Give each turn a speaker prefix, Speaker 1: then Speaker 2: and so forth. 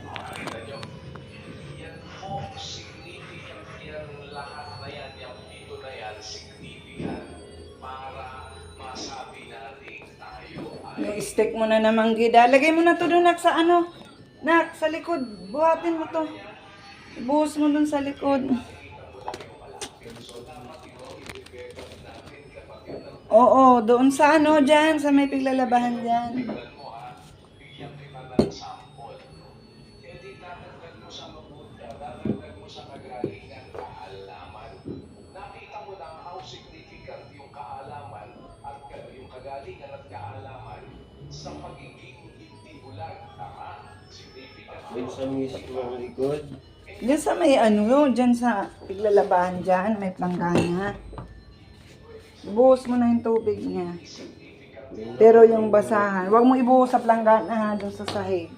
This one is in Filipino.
Speaker 1: Nakita nyo? Yan po, significant yan lahat na yan, yung dito na yan, significant para masabi natin tayo ay...
Speaker 2: I-stick mo na naman, Gida. Lagay mo na to doon, Nak, sa ano? Nak, sa likod. Buhatin mo to. Ibuhos mo doon sa likod. Oo, doon sa ano, dyan. Sa may piglalabahan dyan.
Speaker 1: Bigyan kita ng sample. Hindi tatagdag mo sa mabuta, tatagdag mo sa kagalingan, kaalaman. Nakita mo lang how significant yung kaalaman at yung kagalingan at kaalaman sa pagiging hindi bulag. Tama? Significant.
Speaker 3: Doon sa mismo ang likod.
Speaker 2: Dyan sa may ano, dyan sa piglalabahan dyan. May planggana. Ibuhos mo na yung tubig niya. Pero yung basahan, huwag mo ibuhos sa planggana ha, doon sa sahig.